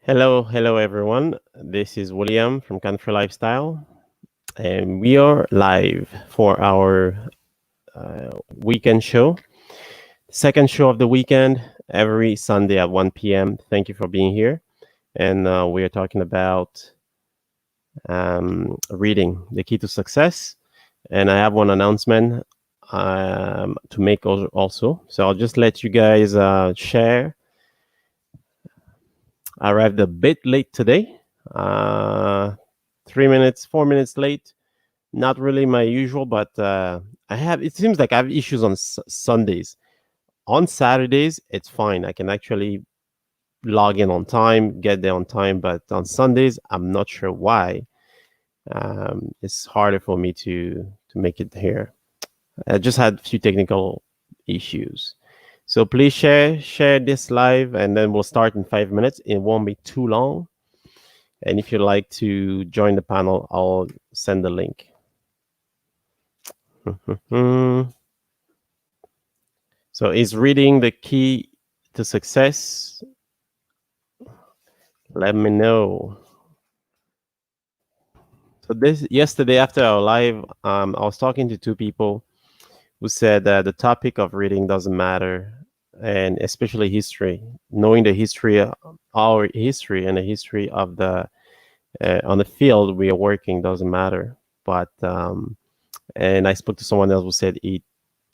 Hello everyone. This is William from Country Lifestyle, and we are live for our weekend show, second show of the weekend, every Sunday at 1 p.m. Thank you for being here, and we are talking about reading, the key to success. And I have one announcement to make also. So I'll just let you guys share. I arrived a bit late today. 3 minutes, 4 minutes late. Not really my usual, but I have. It seems like I have issues on Sundays. On Saturdays, it's fine. I can actually log in on time, get there on time. But on Sundays, I'm not sure why. It's harder for me to make it here. I just had a few technical issues. So please share this live, and then we'll start in 5 minutes. It won't be too long. And if you'd like to join the panel, I'll send the link. So is reading the key to success? Let me know. So this yesterday after our live, I was talking to two people who said that the topic of reading doesn't matter, and especially history. Knowing the history, our history, and the history of the on the field we are working doesn't matter. But and I spoke to someone else who said it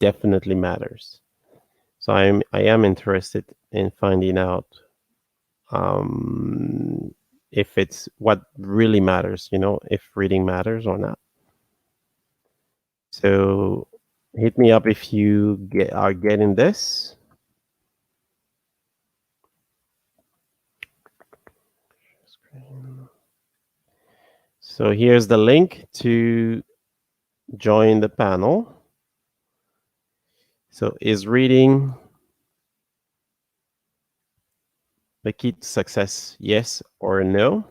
definitely matters. So I am interested in finding out if it's what really matters, if reading matters or not. So hit me up if you are getting this. So here's the link to join the panel. So is reading the key to success, yes or no?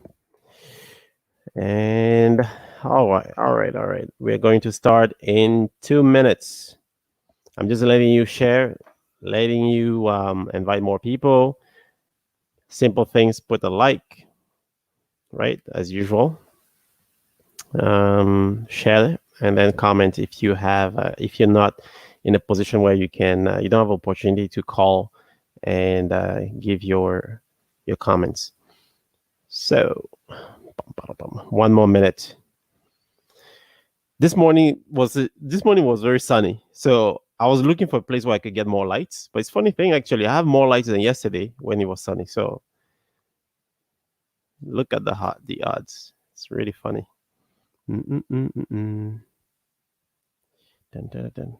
And all right. We're going to start in 2 minutes. I'm just letting you share, letting you invite more people. Simple things, put a like, right, as usual. Share and then comment if you have, if you're not in a position where you can, you don't have opportunity to call and give your comments. So 1 more minute. This morning was very sunny, so I was looking for a place where I could get more lights. But it's funny thing, actually, I have more lights than yesterday when it was sunny. So look at the odds. It's really funny. Dun, dun, dun.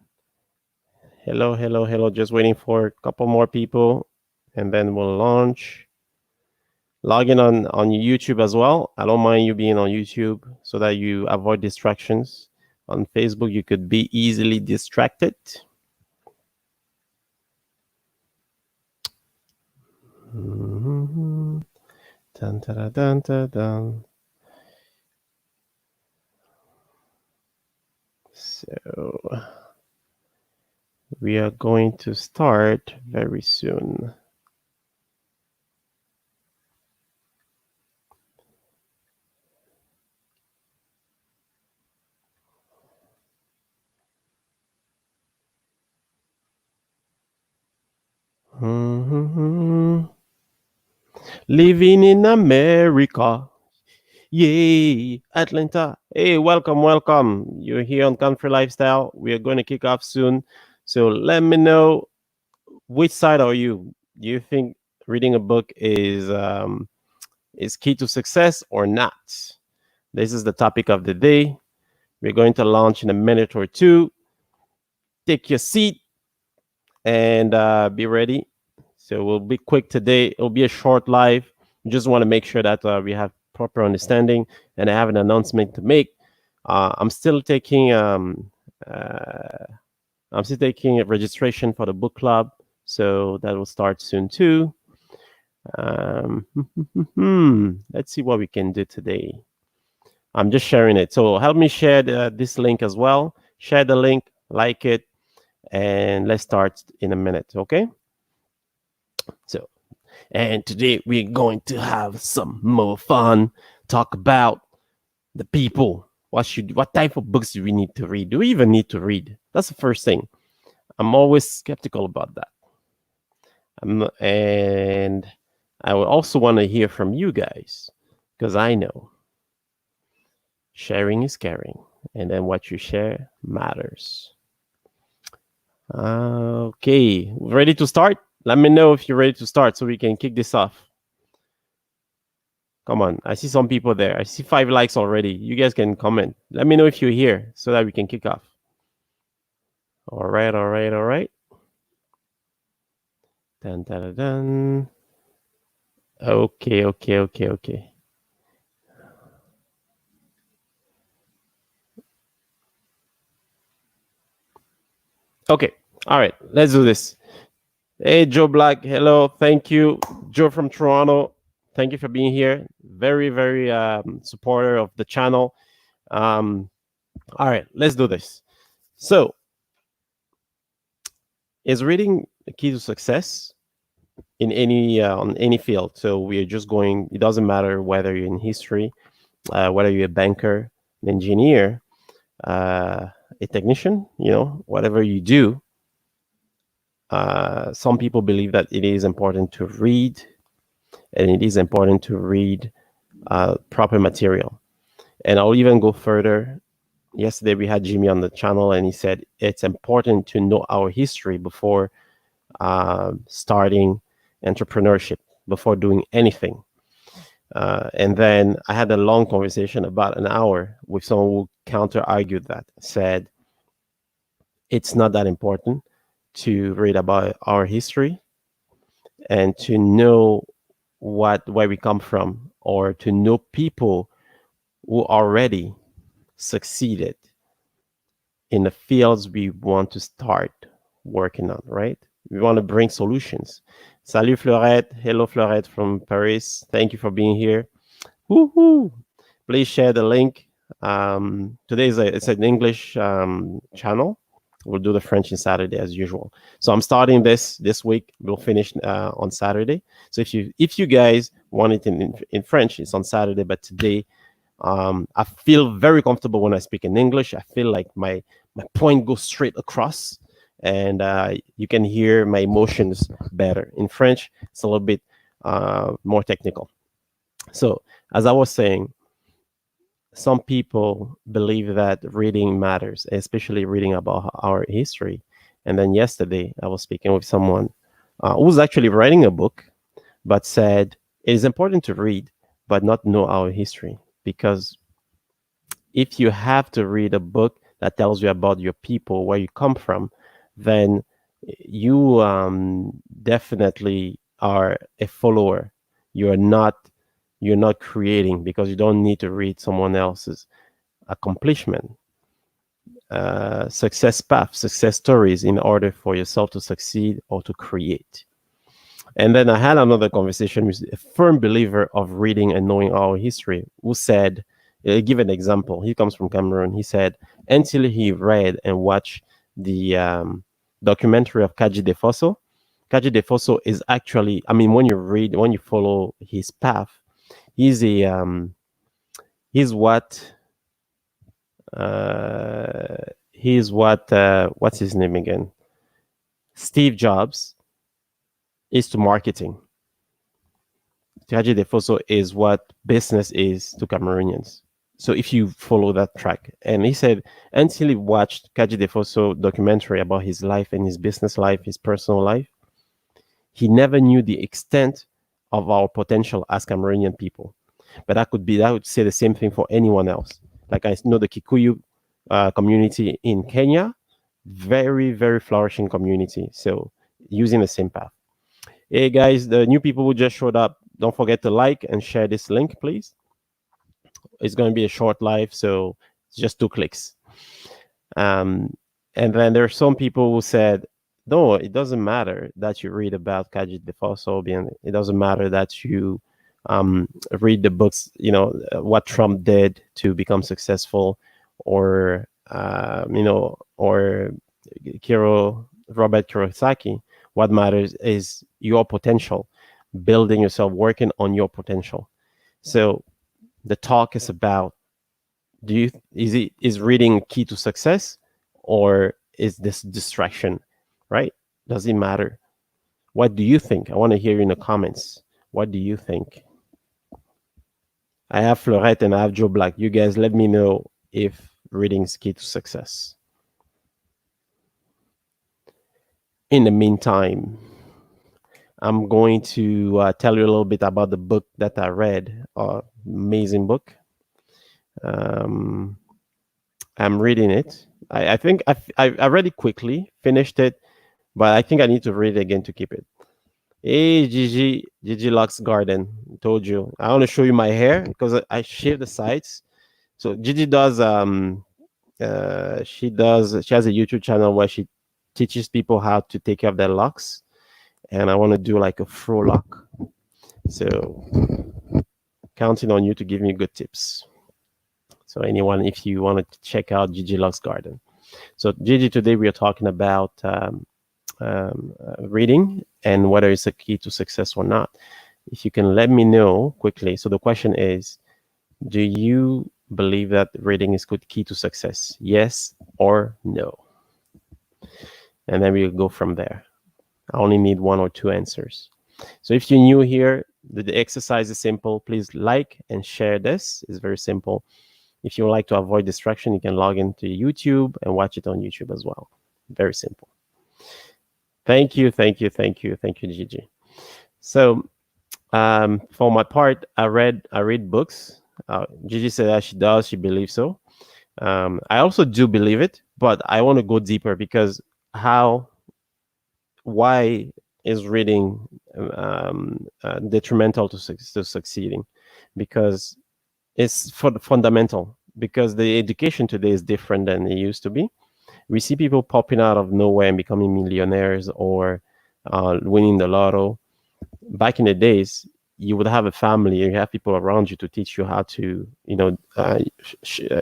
Hello. Just waiting for a couple more people, and then we'll launch. Log in on YouTube as well. I don't mind you being on YouTube so that you avoid distractions. On Facebook, you could be easily distracted. Dun, dun, dun, dun, dun. So we are going to start very soon. Living in America. Yay, Atlanta. Hey, welcome. You're here on Country Lifestyle. We are going to kick off soon. So let me know, which side are you? Do you think reading a book is key to success or not? This is the topic of the day. We're going to launch in a minute or two. Take your seat and be ready. So we'll be quick today. It'll be a short live. We just want to make sure that we have proper understanding. And I have an announcement to make. I'm still taking a registration for the book club, so that will start soon too. Let's see what we can do today. I'm just sharing it. So help me share this link as well. Share the link, like it, and let's start in a minute, okay? So And today we're going to have some more fun. Talk about the people. What type of books do we need to read? Do we even need to read? That's the first thing. I'm always skeptical about that. And I would also want to hear from you guys because I know sharing is caring, and then what you share matters. Okay, ready to start? Let me know if you're ready to start so we can kick this off. Come on, I see some people there. I see 5 likes already. You guys can comment. Let me know if you're here so that we can kick off. All right, all right, all right. Dun, dun, dun, dun. Okay, okay, okay, okay. Okay, all right, let's do this. Hey, Joe Black. Hello, thank you. Joe from Toronto. Thank you for being here. Very, very supporter of the channel. All right, let's do this. So, is reading the key to success in any on any field? So we are just going. It doesn't matter whether you're in history, whether you're a banker, an engineer, a technician. Whatever you do. Some people believe that it is important to read, and it is important to read proper material. And I'll even go further. Yesterday we had Jimmy on the channel, and he said it's important to know our history before starting entrepreneurship, before doing anything. And then I had a long conversation, about an hour, with someone who counter argued that, said it's not that important to read about our history and to know where we come from, or to know people who already succeeded in the fields we want to start working on, right? We want to bring solutions. Salut Fleurette. Hello Fleurette from Paris. Thank you for being here. Woohoo! Please share the link. Today it's an English channel. We'll do the French on Saturday as usual. So I'm starting this week. We'll finish on Saturday. So if you guys want it in French, it's on Saturday. But today, I feel very comfortable when I speak in English. I feel like my point goes straight across, and you can hear my emotions better. In French, it's a little bit more technical. So, as I was saying, some people believe that reading matters, especially reading about our history. And then yesterday, I was speaking with someone who was actually writing a book, but said it is important to read, but not know our history. Because if you have to read a book that tells you about your people, where you come from, then you definitely are a follower. You're not creating, because you don't need to read someone else's accomplishment, success path, success stories in order for yourself to succeed or to create. And then I had another conversation with a firm believer of reading and knowing our history, who said, give an example. He comes from Cameroon. He said until he read and watched the documentary of Kaji Defoso. Kaji Defoso is actually, I mean, when you follow his path, he's what what's his name again? Steve Jobs is to marketing. Kaji Defoso is what business is to Cameroonians. So if you follow that track, and he said until he watched Kaji Defoso documentary about his life and his business life, his personal life, he never knew the extent of our potential as Cameroonian people. But that would say the same thing for anyone else. Like I know the Kikuyu community in Kenya, very, very flourishing community. So using the same path. Hey guys, the new people who just showed up, don't forget to like and share this link, please. It's going to be a short live, so it's just 2 clicks. And then there are some people who said, no, it doesn't matter that you read about Kaji Defoso. It doesn't matter that you read the books, what Trump did to become successful, or or Robert Kiyosaki. What matters is your potential, building yourself, working on your potential. So the talk is about, is reading key to success, or is this distraction, right? Does it matter? What do you think? I want to hear in the comments. What do you think? I have Florette and I have Joe Black. You guys let me know if reading is key to success. In the meantime, I'm going to tell you a little bit about the book that I read. Amazing book. I'm reading it. I think I read it quickly, finished it, but I think I need to read it again to keep it. Hey, Gigi Lux Garden. Told you. I want to show you my hair because I shave the sides. So Gigi does she has a YouTube channel where she teaches people how to take care of their locks, and I want to do like a fro lock. So counting on you to give me good tips. So anyone, if you want to check out Gigi Lux Garden. So Gigi, today we are talking about reading and whether it's a key to success or not. If you can let me know quickly. So the question is, do you believe that reading is good key to success? Yes or no? And then we'll go from there. I only need 1 or 2 answers. So if you're new here, the exercise is simple. Please like and share this. It's very simple. If you would like to avoid distraction, you can log into YouTube and watch it on YouTube as well. Very simple. Thank you, Gigi. So for my part, I read books. Gigi said that she does. She believes so. I also do believe it, but I want to go deeper because why is reading detrimental to succeeding? Because it's fundamental. Because the education today is different than it used to be. We see people popping out of nowhere and becoming millionaires or winning the lotto. Back in the days, you would have a family, you have people around you to teach you how to,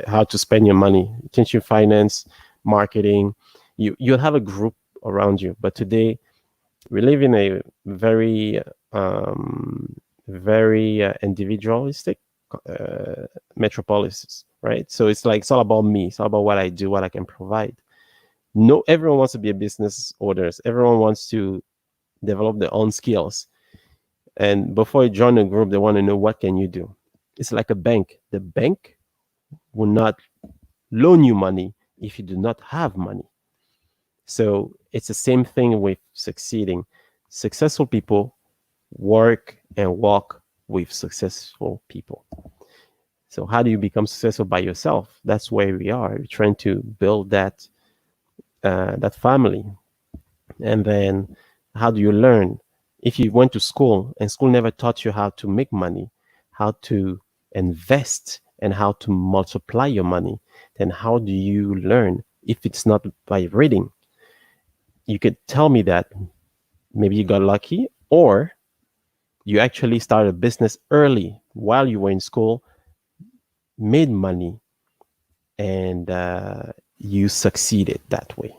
how to spend your money, teach you finance, marketing. You have a group around you. But today, we live in a very, individualistic metropolis, right? So it's all about me. It's all about what I do, what I can provide. No, everyone wants to be a business owner. Everyone wants to develop their own skills. And before you join a group, they want to know, what can you do? It's like a bank. The bank will not loan you money if you do not have money. So it's the same thing with succeeding. Successful people work and walk with successful people. So how do you become successful by yourself? That's where we are. We're trying to build that family. And then how do you learn? If you went to school and school never taught you how to make money, how to invest, and how to multiply your money, then how do you learn if it's not by reading? You could tell me that maybe you got lucky, or you actually started a business early while you were in school, made money, and you succeeded that way.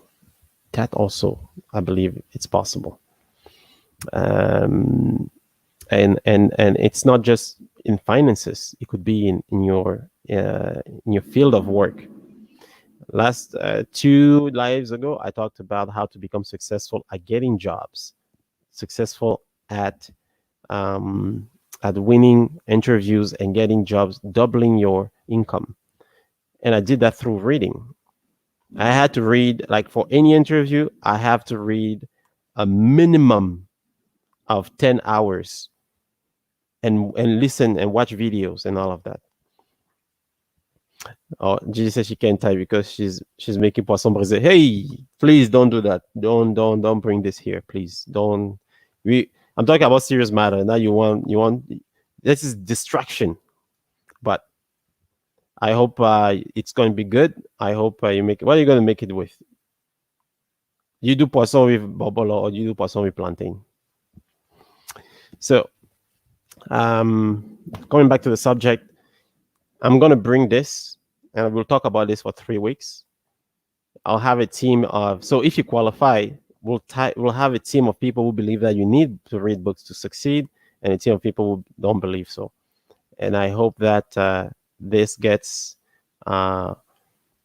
That also, I believe, it's possible. And it's not just in finances. It could be in your field of work. Last 2 lives ago, I talked about how to become successful at getting jobs, successful at winning interviews and getting jobs, doubling your income. And I did that through reading. I had to read, like for any interview, I have to read a minimum of 10 hours and listen and watch videos and all of that. Oh, Gigi says she can't type because she's making poisson brisé. Hey, please don't do that. Don't bring this here, please. Don't. I'm talking about serious matter. Now you want this is distraction. But I hope it's going to be good. I hope you make it. What are you going to make it with? You do poisson with bobolo or you do poisson with plantain? So, going back to the subject, I'm going to bring this and we'll talk about this for 3 weeks. I'll have a team of, so if you qualify, we'll have a team of people who believe that you need to read books to succeed, and a team of people who don't believe so. And I hope that this gets uh,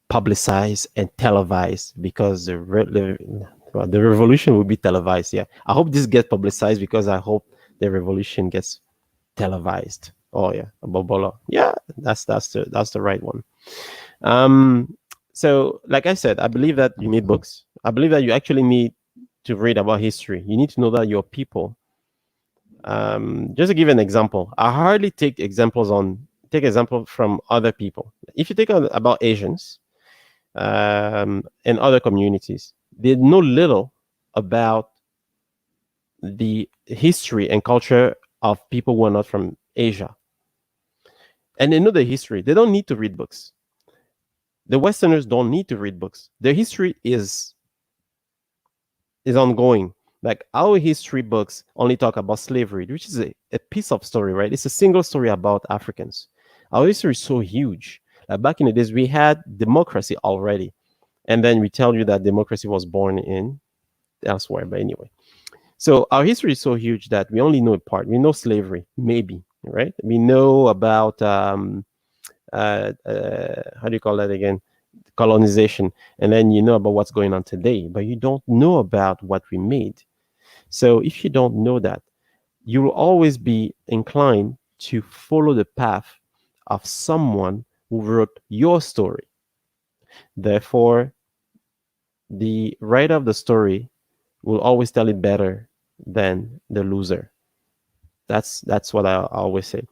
publicized and televised, because well, the revolution will be televised. Yeah, I hope this gets publicized, because I hope the revolution gets televised. Oh yeah, Bobola. Yeah, that's the right one. Um, so like I said, I believe that you need books. I believe that you actually need to read about history. You need to know that your people. Just to give an example, I hardly take example from other people. If you take about Asians and other communities, they know little about the history and culture of people who are not from Asia, and they know the history. They don't need to read books. The Westerners don't need to read books. Their history is ongoing. Like our history books only talk about slavery, which is a piece of story, right? It's a single story about Africans. Our history is so huge. Like back in the days, we had democracy already. And then we tell you that democracy was born in elsewhere. But anyway, so our history is so huge that we only know a part. We know slavery, maybe, right? We know about how do you call that again? Colonization, and then you know about what's going on today, but you don't know about what we made. So if you don't know that, you will always be inclined to follow the path of someone who wrote your story. Therefore, the writer of the story will always tell it better than the loser. That's what I always say.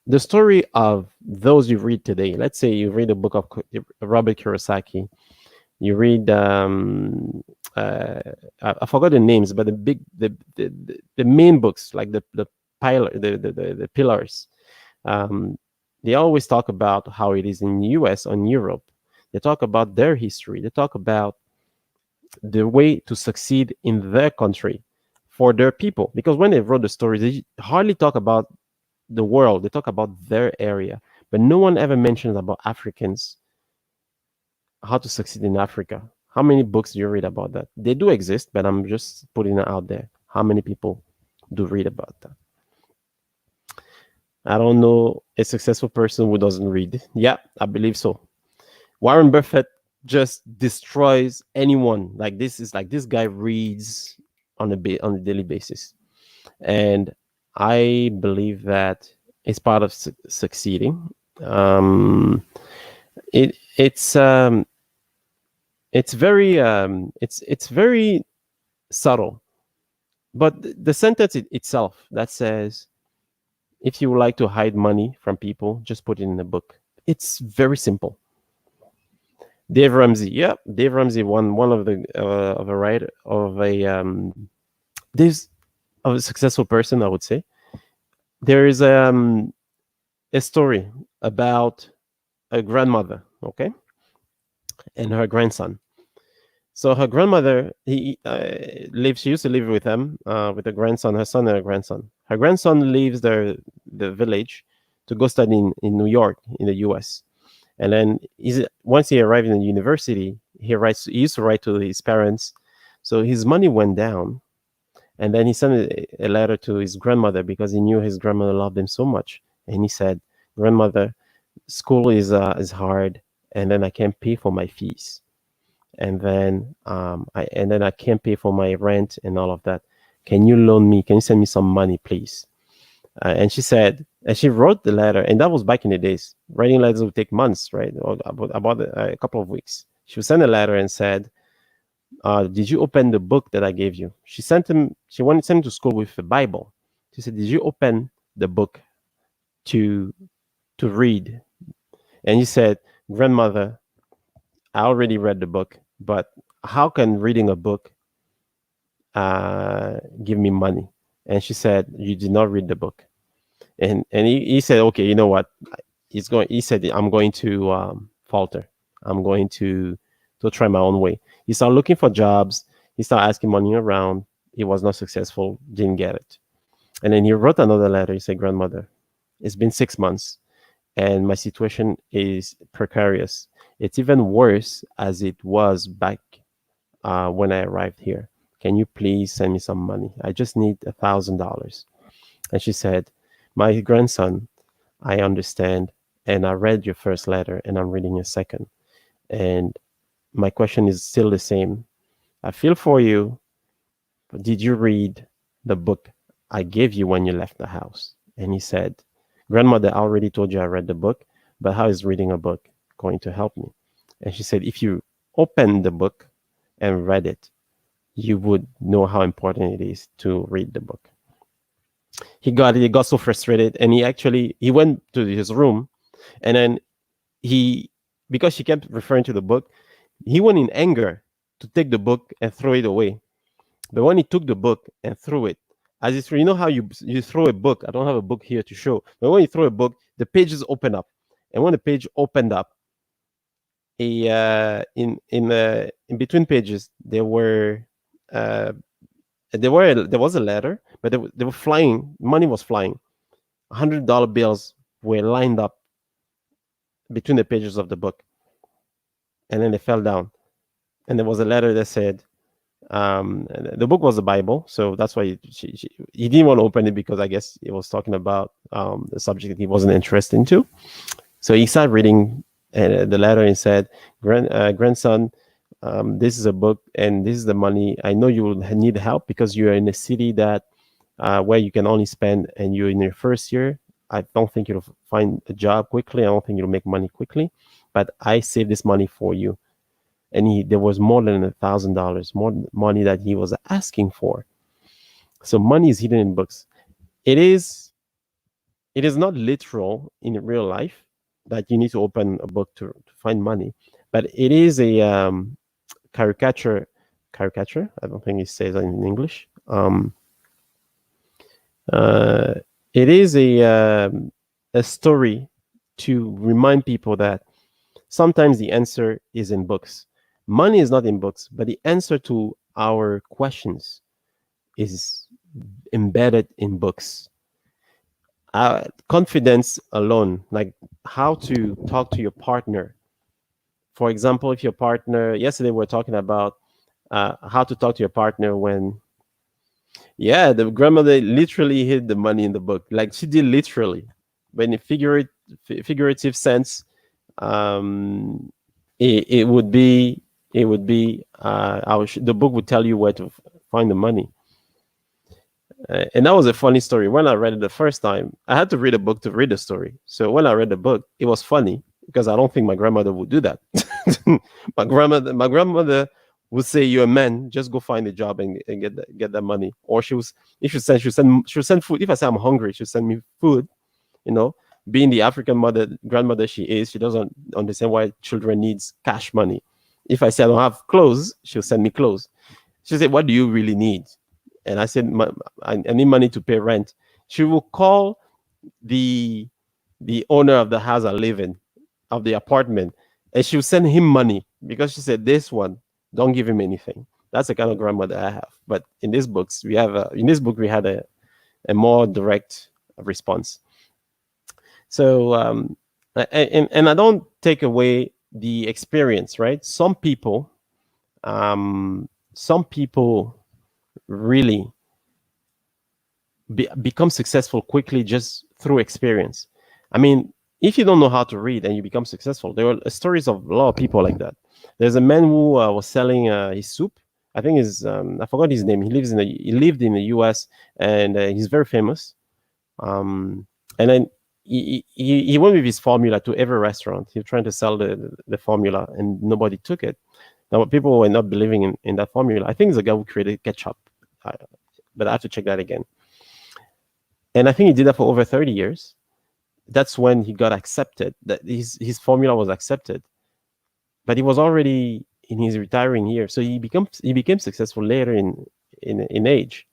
The story of those you read today. Let's say you read a book of Robert Kiyosaki. You read I forgot the names, but the main books, like the pillars. Um, they always talk about how it is in the U.S. or in Europe. They talk about their history. They talk about the way to succeed in their country for their people. Because when they wrote the stories, they hardly talk about the world. They talk about their area, but no one ever mentions about Africans, how to succeed in Africa. How many books do you read about that? They do exist, but I'm just putting it out there. How many people do read about that? I don't know a successful person who doesn't read. Yeah, I believe so. Warren Buffett just destroys anyone. Like this guy reads on a daily basis, and I believe that it's part of succeeding. Um, it's very it's very subtle, but the sentence itself that says, if you would like to hide money from people, just put it in a book. It's very simple. Dave Ramsey, yeah, Dave Ramsey, one of the of a writer of a this of a successful person, I would say. There is a story about a grandmother, okay, and her grandson. So her grandmother, he lives. She used to live with them, with a grandson, her son and her grandson. Her grandson leaves the village to go study in New York, in the U.S. And then once he arrived in the university, he used to write to his parents. So his money went down, and then he sent a letter to his grandmother, because he knew his grandmother loved him so much. And he said, "Grandmother, school is hard, and then I can't pay for my fees, and then I can't pay for my rent and all of that. Can you loan me? Can you send me some money, please?" And she said, and she wrote the letter, and that was back in the days. Writing letters would take months, right? Or about a couple of weeks. She would send a letter and said, "Did you open the book that I gave you?" She sent him. She wanted to send him to school with a Bible. She said, "Did you open the book to read?" And he said, "Grandmother, I already read the book, but how can reading a book give me money?" And she said, "You did not read the book." And he said, "Okay, you know what?" He said, "I'm going to falter. I'm going to try my own way." He started looking for jobs. He started asking money around. He was not successful. Didn't get it. And then he wrote another letter. He said, "Grandmother, it's been 6 months, and my situation is precarious. It's even worse as it was back when I arrived here. Can you please send me some money? I just need $1,000." And she said, "My grandson, I understand, and I read your first letter, and I'm reading your second. And my question is still the same. I feel for you, but did you read the book I gave you when you left the house?" And he said, "Grandmother, I already told you I read the book, but how is reading a book going to help me?" And she said, "If you opened the book and read it, you would know how important it is to read the book." He got so frustrated, and he went to his room, and then he because she kept referring to the book, he went in anger to take the book and throw it away. But when he took the book and threw it, as it's, you know how you throw a book. I don't have a book here to show, but when you throw a book, the pages open up, and when the page opened up, in between pages uh, there was a letter, but they were flying. Money was flying. $100 bills were lined up between the pages of the book, and then they fell down. And there was a letter that said, the book was the Bible, so that's why he didn't want to open it, because I guess it was talking about the subject that he wasn't interested into. So he started reading the letter and said, "Grandson, this is a book and this is the money. I know you will need help because you are in a city that where you can only spend, and you're in your first year. I don't think you'll find a job quickly. I don't think you'll make money quickly, but I saved this money for you." And there was more than $1,000 more money that he was asking for. So money is hidden in books. It is not literal in real life that you need to open a book to find money, but it is a caricature. Caricature. I don't think it says that in English. Uh, it is a story to remind people that sometimes the answer is in books. Money is not in books, but the answer to our questions is embedded in books. Confidence alone, like how to talk to your partner. For example, if your partner, yesterday we were talking about how to talk to your partner when, yeah, the grandmother literally hid the money in the book. Like she did literally. But in a figurative sense, um, it would be the book would tell you where to find the money. And that was a funny story. When I read it the first time, I had to read a book to read the story. So when I read the book, it was funny because I don't think my grandmother would do that. My grandmother would say, "You're a man, just go find a job and get that money." Or she'll send food. If I say I'm hungry, she'll send me food. You know, being the African grandmother she is, she doesn't understand why children needs cash money. If I say I don't have clothes, she'll send me clothes. She said, "What do you really need?" And I said, I need money to pay rent." She will call the owner of the house I live in, of the apartment, and she'll send him money because she said, "This one, don't give him anything." That's the kind of grandmother I have. But in these books, in this book we had a more direct response. So and I don't take away the experience, right? Some people really become successful quickly just through experience. I mean, if you don't know how to read and you become successful, there are stories of a lot of people like that. There's a man who was selling his soup. I think I forgot his name. He lived in the U.S. and he's very famous. And then he went with his formula to every restaurant. He was trying to sell the formula, and nobody took it. Now people were not believing in that formula. I think it's the guy who created ketchup, but I have to check that again. And I think he did that for over 30 years. That's when he got accepted. That his formula was accepted, but he was already in his retiring years. So he became successful later in age.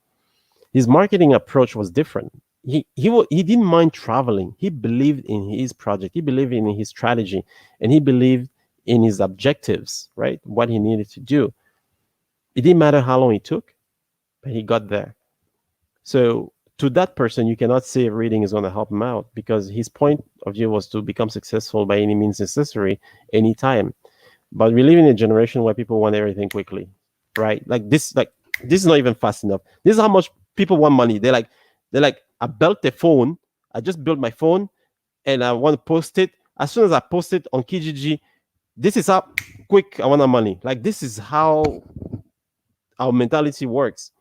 His marketing approach was different. He didn't mind traveling. He believed in his project. He believed in his strategy, and he believed in his objectives. Right, what he needed to do. It didn't matter how long it took, but he got there. So to that person, you cannot say reading is going to help him out because his point of view was to become successful by any means necessary, anytime. But we live in a generation where people want everything quickly, right? Like this is not even fast enough. This is how much people want money. They're like, I built a phone. I just built my phone and I want to post it. As soon as I post it on Kijiji, this is how quick I want the money. Like this is how our mentality works.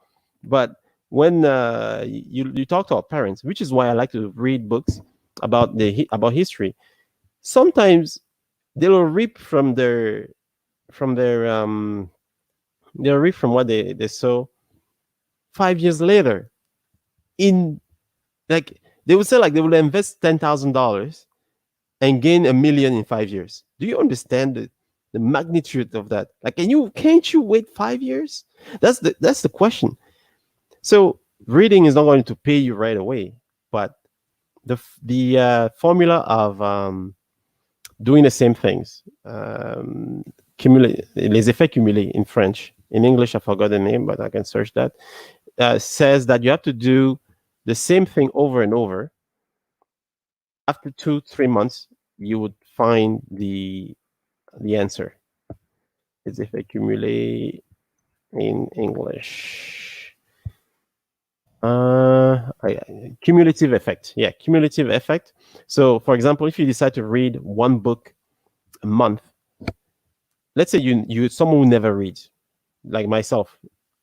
But when you talk to our parents, which is why I like to read books about about history, sometimes they'll reap from their they'll reap from what they sow 5 years later. In like they would say like they will invest $10,000 and gain 1 million in 5 years. Do you understand the magnitude of that? Like, can't you wait 5 years? That's the question. So reading is not going to pay you right away, but the formula of doing the same things, les effets cumulés in French. In English, I forgot the name, but I can search that. Says that you have to do the same thing over and over. After 2-3 months, you would find the answer. Les effets cumulés in English. Cumulative effect. Yeah, cumulative effect. So, for example, if you decide to read one book a month, let's say you someone who never reads, like myself.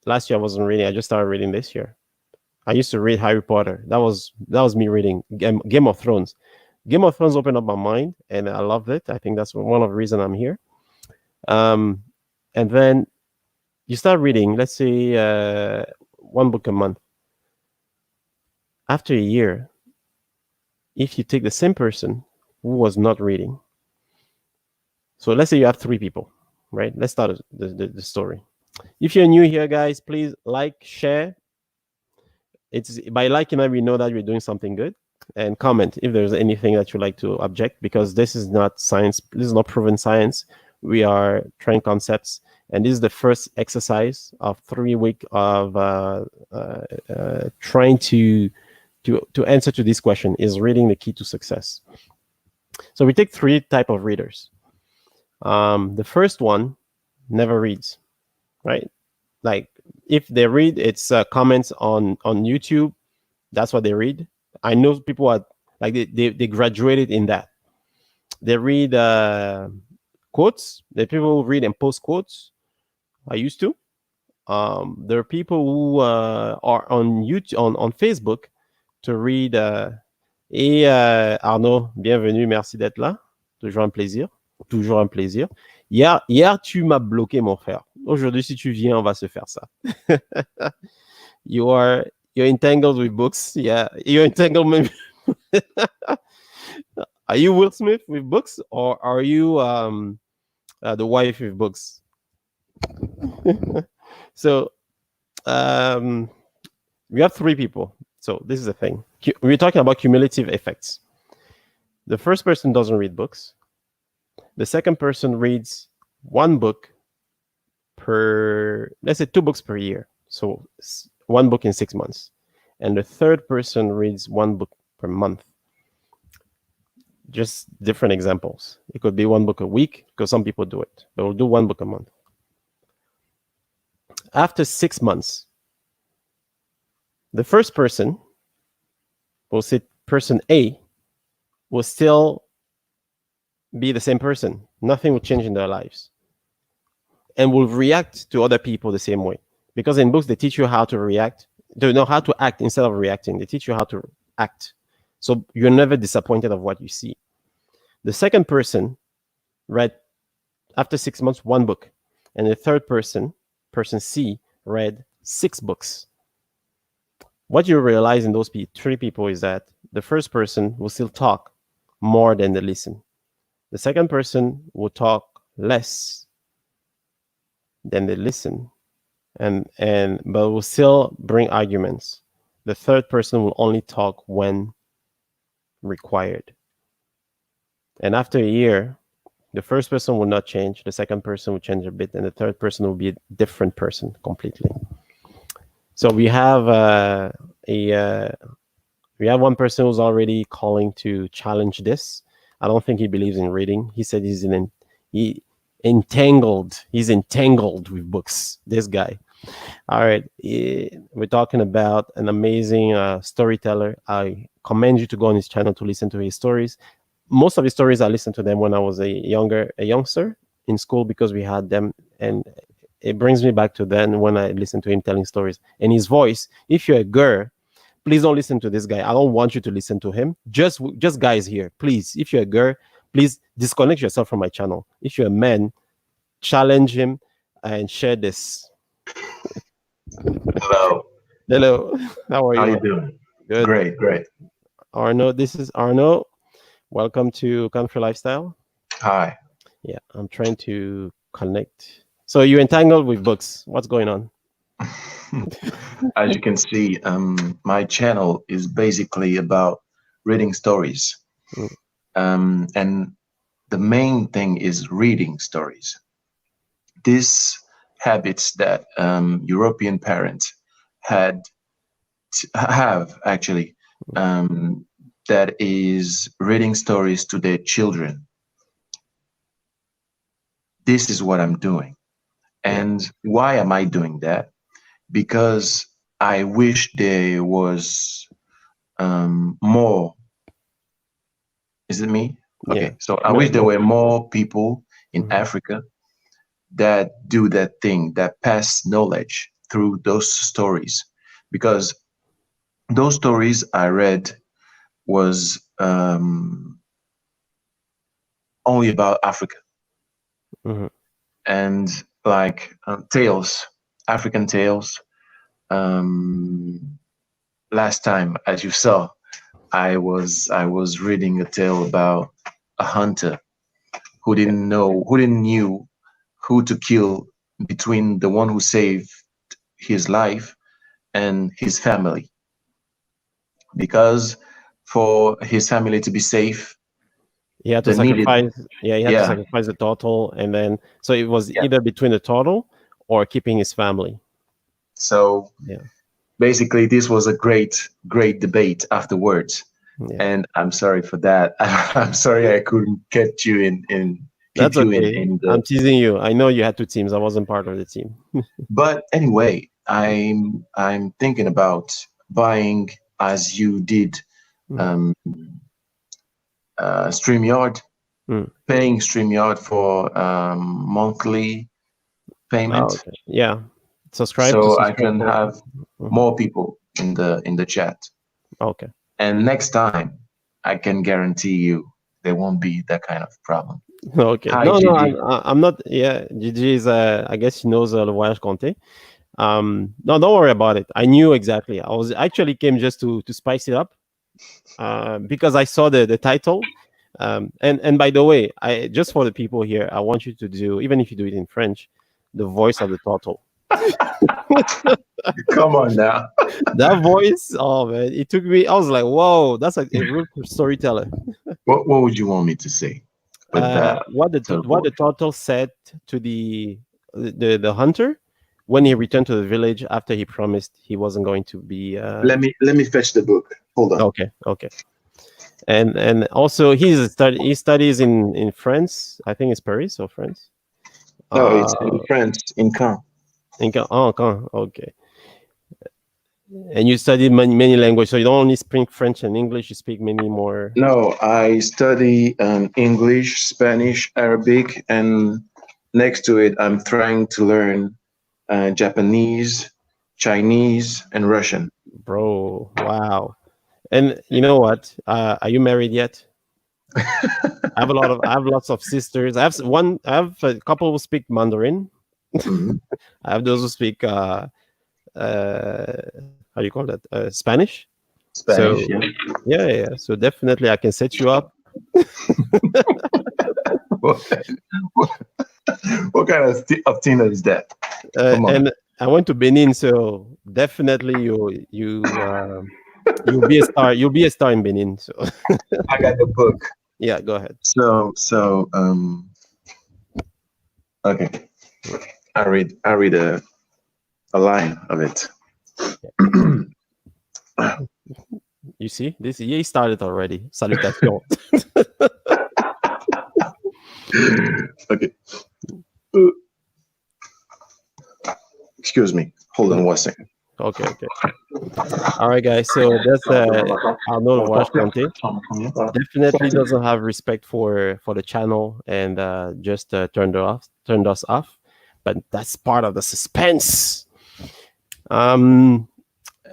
Last year I wasn't reading. I just started reading this year. I used to read Harry Potter. That was me reading Game of Thrones. Game of Thrones opened up my mind, and I loved it. I think that's one of the reasons I'm here. And then you start reading, let's say, one book a month. After a year, if you take the same person who was not reading, so let's say you have 3 people, right? Let's start the story. If you're new here, guys, please like, share. It's by liking that we know that we're doing something good, and comment if there's anything that you like to object, because this is not science. This is not proven science. We are trying concepts, and this is the first exercise of 3 weeks of trying to answer to this question: is reading the key to success? So we take 3 type of readers. The first one never reads, right? Like if they read, it's comments on YouTube. That's what they read. I know people are like they graduated in that. They read quotes. The people who read and post quotes. I used to. There are people who are on YouTube, on Facebook, to read. Arnaud, bienvenue, merci d'être là. Toujours un plaisir. Toujours un plaisir. Hier, tu m'as bloqué, mon frère. Aujourd'hui, si tu viens, on va se faire ça. You're entangled with books. Yeah, you're entangled. Are you Will Smith with books, or are you the wife with books? So we have 3 people. So this is the thing. We're talking about cumulative effects. The first person doesn't read books. The second person reads 1 book per, let's say 2 books per year. So 1 book in 6 months. And the third person reads 1 book per month. Just different examples. It could be 1 book a week, because some people do it. They will do 1 book a month. After 6 months, the first person, we'll say person A, will still be the same person. Nothing will change in their lives. And will react to other people the same way. Because in books, they teach you how to react. They know how to act instead of reacting. They teach you how to act. So you're never disappointed of what you see. The second person read, after 6 months, 1 book. And the third person, person C, read 6 books. What you realize in those 3 people is that the first person will still talk more than they listen. The second person will talk less than they listen, but will still bring arguments. The third person will only talk when required. And after a year, the first person will not change, the second person will change a bit, and the third person will be a different person completely. So we have we have 1 person who's already calling to challenge this. I don't think he believes in reading. He said he's entangled with books. This guy. All right. We're talking about an amazing storyteller. I commend you to go on his channel to listen to his stories. Most of his stories, I listened to them when I was a youngster in school because we had them, and it brings me back to then when I listened to him telling stories. And his voice, if you're a girl, please don't listen to this guy. I don't want you to listen to him. Just guys here, please. If you're a girl, please disconnect yourself from my channel. If you're a man, challenge him and share this. Hello. Hello, how are How you, you man? doing? Good. Great, great. Arno, this is Arno. Welcome to Country Lifestyle. Hi. Yeah, I'm trying to connect. So you're entangled with books. What's going on? As you can see, my channel is basically about reading stories. Mm, And the main thing is reading stories. These habits that European parents had have actually, um, that is reading stories to their children. This is what I'm doing. yeah. And why am I doing that? Because I wish there was more. Is it me? Yeah. Okay, so I No, wish there no. were more people in Mhm. Africa that do that thing, that pass knowledge through those stories, because those stories I read was only about Africa Mhm. and like tales, African tales. Um, Last time, as you saw, I was reading a tale about a hunter Yeah. who didn't knew who to kill between the one who saved his life and his family, because for his family to be safe, He had to they needed, sacrifice. Yeah, he had to yeah, sacrifice the turtle, and then so it was yeah. either between the turtle or keeping his family. So Yeah. basically, this was a great debate afterwards, Yeah. and I'm sorry for that. I'm sorry I couldn't get you in That's keep you okay. in the. I'm teasing you. I know you had two teams. I wasn't part of the team. But anyway, I'm thinking about buying, as you did, Mhm. um, StreamYard, Mm. paying StreamYard for monthly Oh, payment, okay. Yeah. so I Subscribe can for. have Mhm. more people in the chat. Okay. And next time, I can guarantee you there won't be that kind of problem. Okay. Hi, No, no, Gigi. I'm not. Yeah, Gigi is. I guess she knows Le Voyage Conté. No, don't worry about it. I knew exactly. I was actually came just to spice it up, because I saw the title. And by the way, I just for the people here, I want you to do, even if you do it in French, the voice of the turtle. Come on now. That voice, oh man, it took me. I was like, whoa, that's like a real storyteller. What would you want me to say with that What the voice? turtle said to the hunter when he returned to the village after he promised he wasn't going to be. Let me fetch the book. Hold on. Okay, okay. And also he studies in France. I think it's Paris or France. No, it's Uh, in France, in Caen. Caen, okay. And you study many languages, so you don't only speak French and English. You speak many more. No, I study English, Spanish, Arabic, and next to it, I'm trying to learn Japanese, Chinese, and Russian. Bro, wow. And you know what? Are you married yet? I have lots of sisters. I have a couple who speak Mandarin. Mhm. I have those who speak how do you call that? Spanish. Spanish, So yeah. yeah, yeah. So definitely I can set you up. what, what kind of Tina is that? Come on. And I went to Benin, so definitely you'll be a star. You'll be a star in Benin. So I got the book. yeah, go ahead. Okay. Mm, I read a line of it. yeah. You see, this he started already. Salutation. Okay. Excuse excuse me. Hold on 1 second. Okay, okay. All right, guys. So that's Arnaud Wash Conte. Definitely doesn't have respect for the channel and just turned us off. But that's part of the suspense. And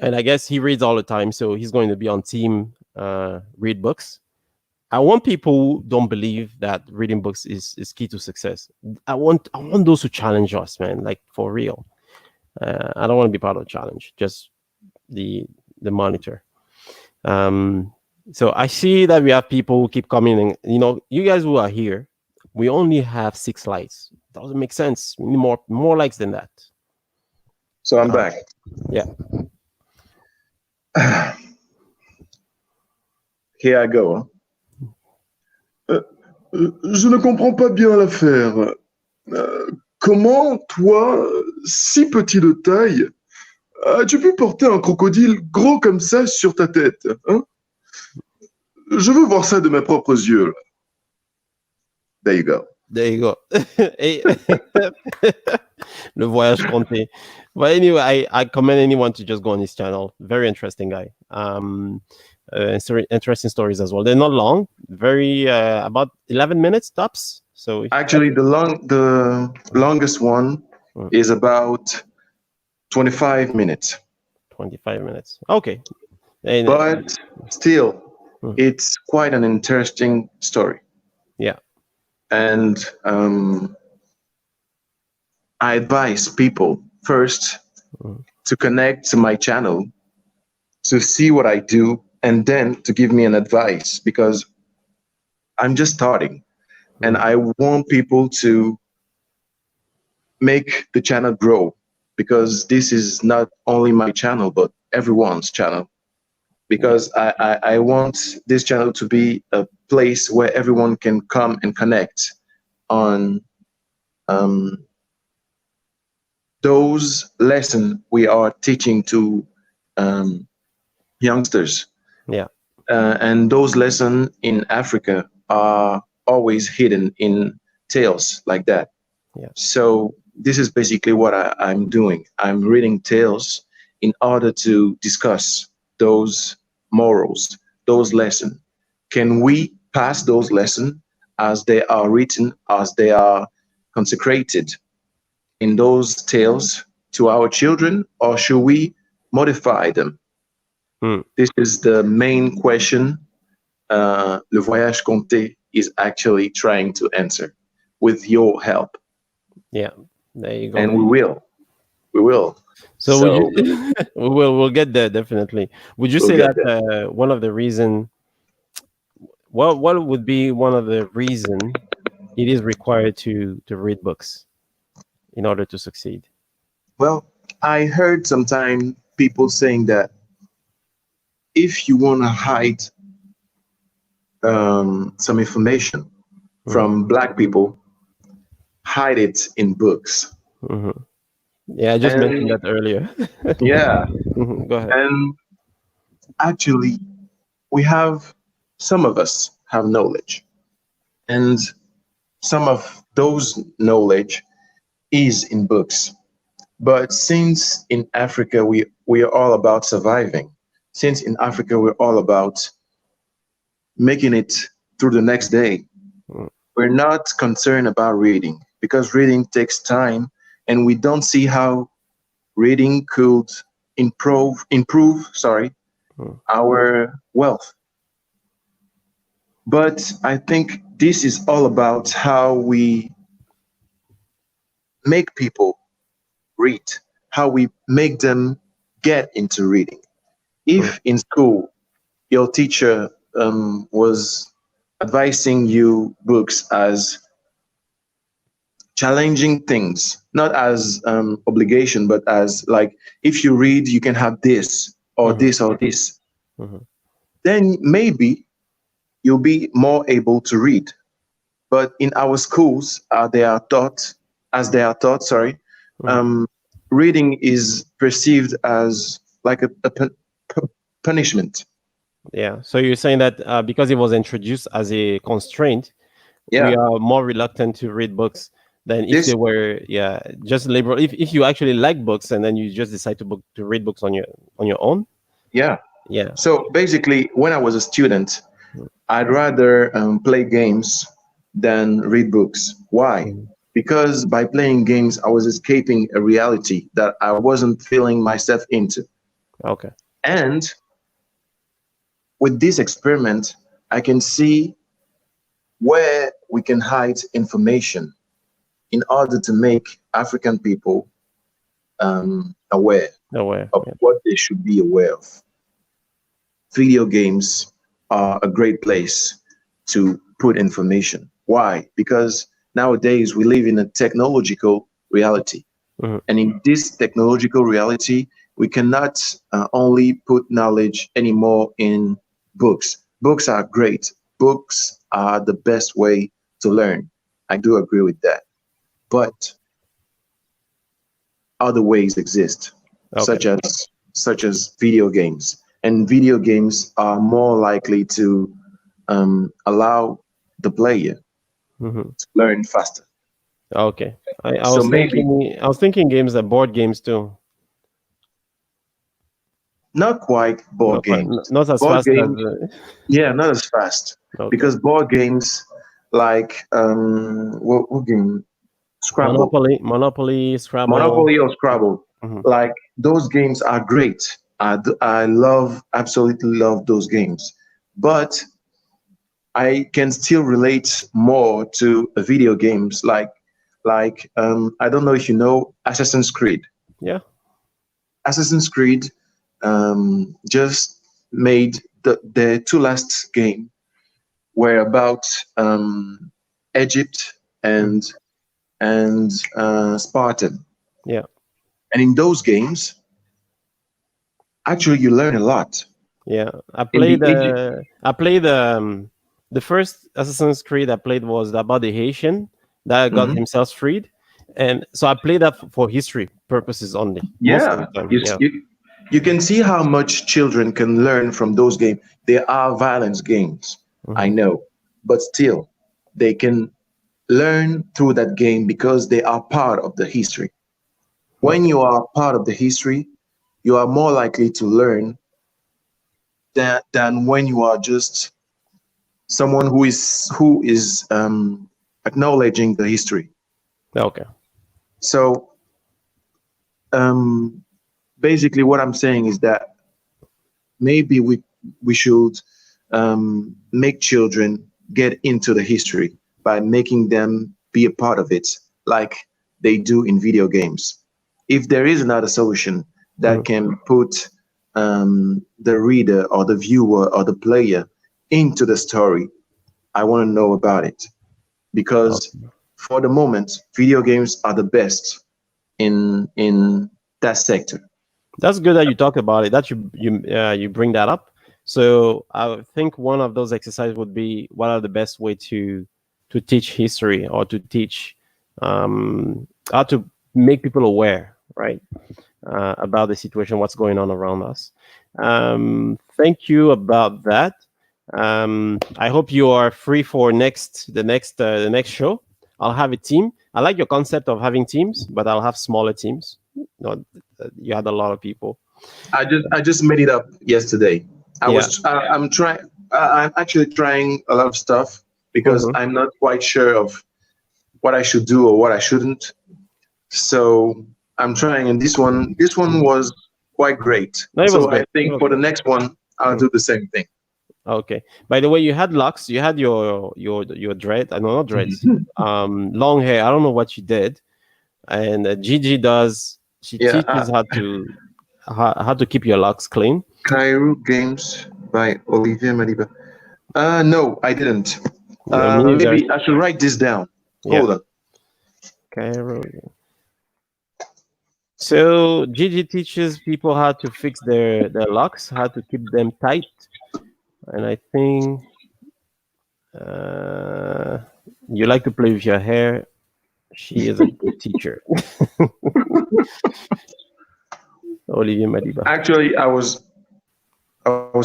I guess he reads all the time, so he's going to be on team read books. I want people who don't believe that reading books is key to success. I want those who challenge us, man, like for real. I don't want to be part of the challenge, just the monitor. So I see that we have people who keep coming, and you guys who are here, we only have 6 likes. Doesn't make sense. We need more likes than that. So I'm back. Yeah. Here I go. Je ne comprends pas bien l'affaire. Comment, toi, si petit de taille, as-tu pu porter un crocodile gros comme ça sur ta tête, hein? Je veux voir ça de mes propres yeux. Là. There you go. There you go. Hey, Le Voyage Conté. But anyway, I commend anyone to just go on his channel. Very interesting guy. Interesting stories as well. They're not long. Very about 11 minutes tops. So actually, the longest one is about 25 minutes. 25 minutes. Okay. But still, it's quite an interesting story. Yeah. And I advise people first to connect to my channel, to see what I do, and then to give me an advice, because I'm just starting. And I want people to make the channel grow, because this is not only my channel, but everyone's channel. Because I want this channel to be a place where everyone can come and connect on those lessons we are teaching to youngsters. Yeah. And those lessons in Africa are always hidden in tales like that. Yeah. So this is basically what I'm doing. I'm reading tales in order to discuss those morals, those lessons. Can we pass those lessons as they are written, as they are consecrated in those tales to our children, or should we modify them? This is the main question Le Voyage Conté is actually trying to answer with your help. Yeah, there you go. And we will. So we'll get there, definitely. Would you say that one of the reason, what would be one of the reason it is required to read books in order to succeed? Well, I heard sometimes people saying that if you want to hide some information from Black people, hide it in books. Yeah, I just mentioned that earlier. Yeah. Go ahead. And actually, some of us have knowledge, and some of those knowledge is in books. But since in Africa we are all about surviving, since in Africa we're all about making it through the next day, we're not concerned about reading, because reading takes time, and we don't see how reading could improve our wealth. But I think this is all about how we make people read, how we make them get into reading. If in school your teacher was advising you books as challenging things, not as obligation, but as like, if you read, you can have this or this or this, then maybe you'll be more able to read. But in our schools, reading is perceived as like a punishment. Yeah. So you're saying that because it was introduced as a constraint, we are more reluctant to read books than if This, they were just liberal. If you actually like books and then you just decide to read books on your own. yeah. Yeah. So basically, when I was a student, I'd rather play games than read books. Why? Mhm. Because by playing games, I was escaping a reality that I wasn't feeling myself into. Okay. And with this experiment, I can see where we can hide information in order to make African people aware No way. of Yeah. what they should be aware of. Video games are a great place to put information. Why? Because nowadays we live in a technological reality. Mhm. And in this technological reality, we cannot only put knowledge anymore in books. Books are great. Books are the best way to learn. I do agree with that. But other ways exist, Okay. such as video games. And video games are more likely to allow the player Hmm. to learn faster. Okay. I So was maybe thinking games are board games too. not quite board games. Not as Board fast as games, yeah, not as fast okay. because board games like what game? Scrabble, Monopoly, Scrabble. Monopoly or Scrabble. Hmm. Like those games are great. I love, absolutely love those games. But I can still relate more to video games like I don't know if you know Assassin's Creed. Yeah. Assassin's Creed just made the two last game were about Egypt Mhm. and Spartan. Yeah. And in those games, actually, you learn a lot. Yeah. In the Egypt, I played the first Assassin's Creed I played was about the Haitian that got Mhm. himself freed. And so I played that for history purposes only most of Yeah, the time. you, Yeah. you can see how much children can learn from those games. They are violence games, I Hmm. know, but still, they can learn through that game because they are part of the history. When Okay. you are part of the history, you are more likely to learn than when you are just someone who is acknowledging the history. Okay. So um, basically, what I'm saying is that maybe we should make children get into the history by making them be a part of it, like they do in video games. If there is another solution that Mhm. can put the reader or the viewer or the player into the story, I want to know about it because Okay. for the moment, video games are the best in that sector. That's good that you talk about it. That you bring that up. So I think one of those exercises would be what are the best way to teach history or to teach how to make people aware, right, about the situation, what's going on around us. Thank you about that. I hope you are free for the next show. I'll have a team. I like your concept of having teams, but I'll have smaller teams. Not you had a lot of people. I just made it up yesterday. Yeah. I'm actually trying a lot of stuff because Hmm. I'm not quite sure of what I should do or what I shouldn't. So I'm trying, and this one was quite great. No, it was So I great. It think was for the great. next one, I'll Mhm. do the same thing. Okay. By the way, you had locks. You had your dread. I know not dreads. Long hair. I don't know what you did. And Gigi does. She Yeah, teaches how to keep your locks clean. Cairo Games by Olivier Madiba. No, I didn't. No, me neither. Maybe I should write this down. Yeah. Hold on. Cairo. So Gigi teaches people how to fix their locks, how to keep them tight, and I think uh, you like to play with your hair. She is a good teacher. Olivier Madiba. Actually, I was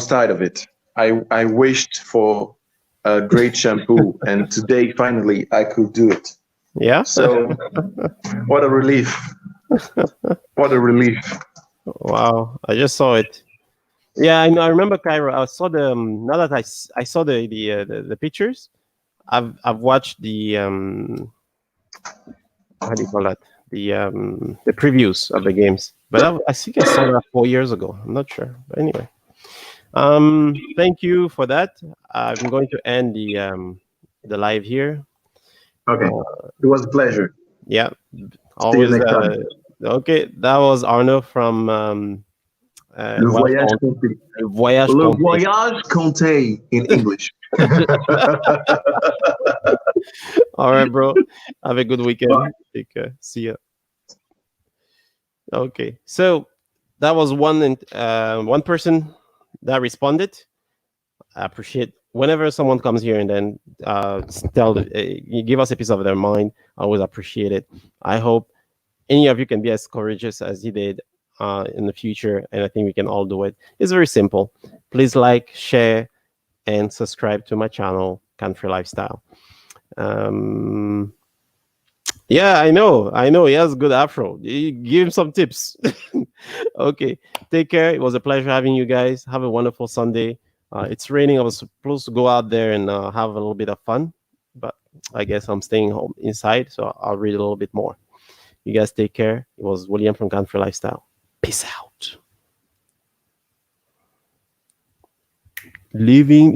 tired of it. I wished for a great shampoo, and today finally I could do it. Yeah. So what a relief! What a relief! Wow. I just saw it. Yeah, I know. I remember Cairo. I saw the now that I saw the pictures. I've watched the how do you call that? The previews of the games. But I think I saw that 4 years ago. I'm not sure. But anyway, thank you for that. I'm going to end the live here. Okay, it was a pleasure. Yeah, See you always. next time. Okay, that was Arno from Le voyage compté. Voyage Le Compté. voyage compté in English. All right, bro. Have a good weekend. Bye. Take care. See ya. Okay, so that was one person that responded. I appreciate whenever someone comes here and then you give us a piece of their mind. I always appreciate it. I hope any of you can be as courageous as he did in the future, and I think we can all do it. It's very simple. Please like, share, and subscribe to my channel, Country Lifestyle. Yeah, I know. He has good afro. Give him some tips. Okay, take care. It was a pleasure having you guys. Have a wonderful Sunday. It's raining. I was supposed to go out there and have a little bit of fun, but I guess I'm staying home inside, so I'll read a little bit more. You guys take care. It was William from Country Lifestyle. Peace out. Living